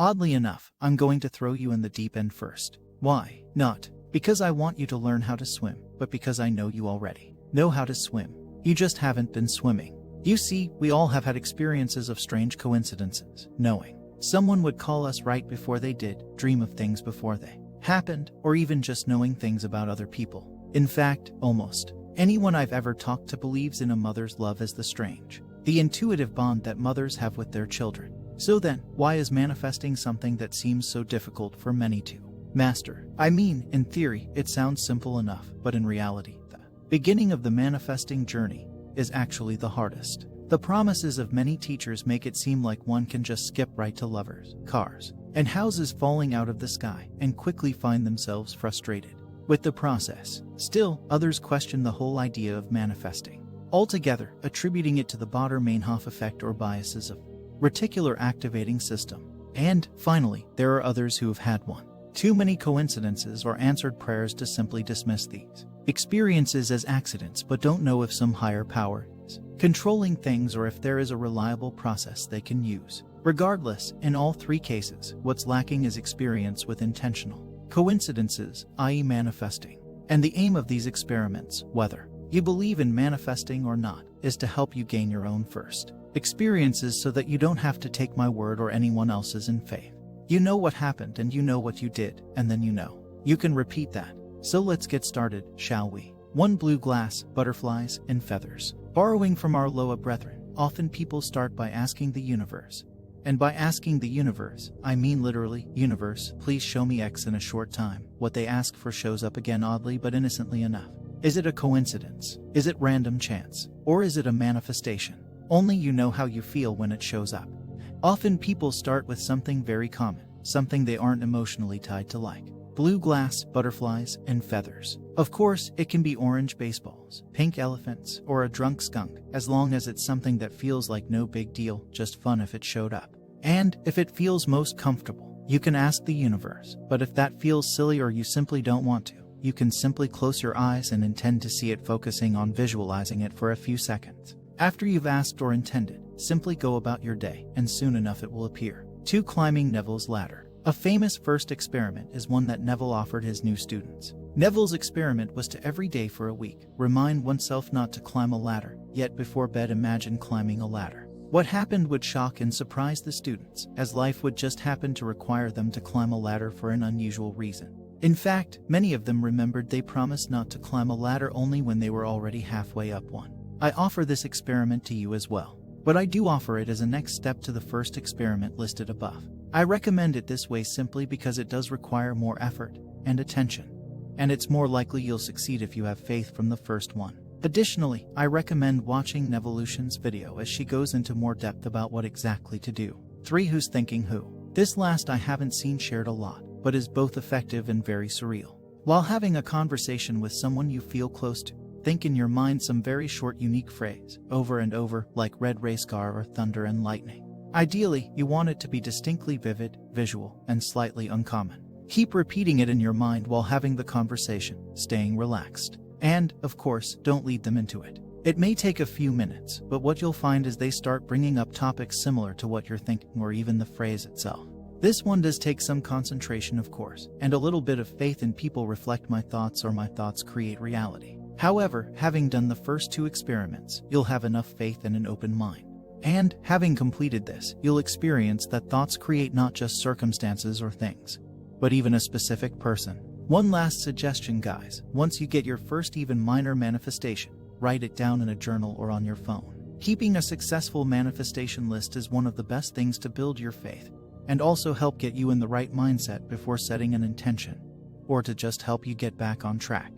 Oddly enough, I'm going to throw you in the deep end first. Why? Not because I want you to learn how to swim, but because I know you already know how to swim. You just haven't been swimming. You see, we all have had experiences of strange coincidences, knowing someone would call us right before they did, dream of things before they happened, or even just knowing things about other people. In fact, almost anyone I've ever talked to believes in a mother's love as the strange, the intuitive bond that mothers have with their children. So then, why is manifesting something that seems so difficult for many to master? I mean, in theory, it sounds simple enough, but in reality, the beginning of the manifesting journey is actually the hardest. The promises of many teachers make it seem like one can just skip right to lovers, cars, and houses falling out of the sky and quickly find themselves frustrated with the process. Still, others question the whole idea of manifesting altogether, attributing it to the Bader-Meinhof effect or biases of reticular activating system. And finally, there are others who have had one too many coincidences or answered prayers to simply dismiss these experiences as accidents, but don't know if some higher power is controlling things or if there is a reliable process they can use. Regardless, in all three cases, what's lacking is experience with intentional coincidences, i.e. manifesting. And the aim of these experiments, whether you believe in manifesting or not, is to help you gain your own first experiences so that you don't have to take my word or anyone else's in faith. You know what happened and you know what you did, and then you know you can repeat that. So let's get started, shall we? 1. Blue glass, butterflies, and feathers. Borrowing from our Loa brethren, often people start by asking the universe. And by asking the universe, I mean literally, universe, please show me X in a short time. What they ask for shows up again oddly but innocently enough. Is it a coincidence? Is it random chance? Or is it a manifestation? Only you know how you feel when it shows up. Often people start with something very common, something they aren't emotionally tied to, like blue glass, butterflies, and feathers. Of course, it can be orange baseballs, pink elephants, or a drunk skunk, as long as it's something that feels like no big deal, just fun if it showed up. And if it feels most comfortable, you can ask the universe. But if that feels silly or you simply don't want to, you can simply close your eyes and intend to see it, focusing on visualizing it for a few seconds. After you've asked or intended, simply go about your day, and soon enough it will appear. 2. Climbing Neville's ladder. A famous first experiment is one that Neville offered his new students. Neville's experiment was to every day for a week remind oneself not to climb a ladder, yet before bed imagine climbing a ladder. What happened would shock and surprise the students, as life would just happen to require them to climb a ladder for an unusual reason. In fact, many of them remembered they promised not to climb a ladder only when they were already halfway up one. I offer this experiment to you as well, but I do offer it as a next step to the first experiment listed above. I recommend it this way simply because it does require more effort and attention, and it's more likely you'll succeed if you have faith from the first one. Additionally, I recommend watching Nevolution's video as she goes into more depth about what exactly to do. 3. Who's thinking who? This last I haven't seen shared a lot, but is both effective and very surreal. While having a conversation with someone you feel close to, think in your mind some very short unique phrase, over and over, like red race car or thunder and lightning. Ideally, you want it to be distinctly vivid, visual, and slightly uncommon. Keep repeating it in your mind while having the conversation, staying relaxed. And, of course, don't lead them into it. It may take a few minutes, but what you'll find is they start bringing up topics similar to what you're thinking or even the phrase itself. This one does take some concentration, of course, and a little bit of faith in people reflect my thoughts or my thoughts create reality. However, having done the first 2 experiments, you'll have enough faith and an open mind. And, having completed this, you'll experience that thoughts create not just circumstances or things, but even a specific person. One last suggestion, guys. Once you get your first even minor manifestation, write it down in a journal or on your phone. Keeping a successful manifestation list is one of the best things to build your faith, and also help get you in the right mindset before setting an intention, or to just help you get back on track.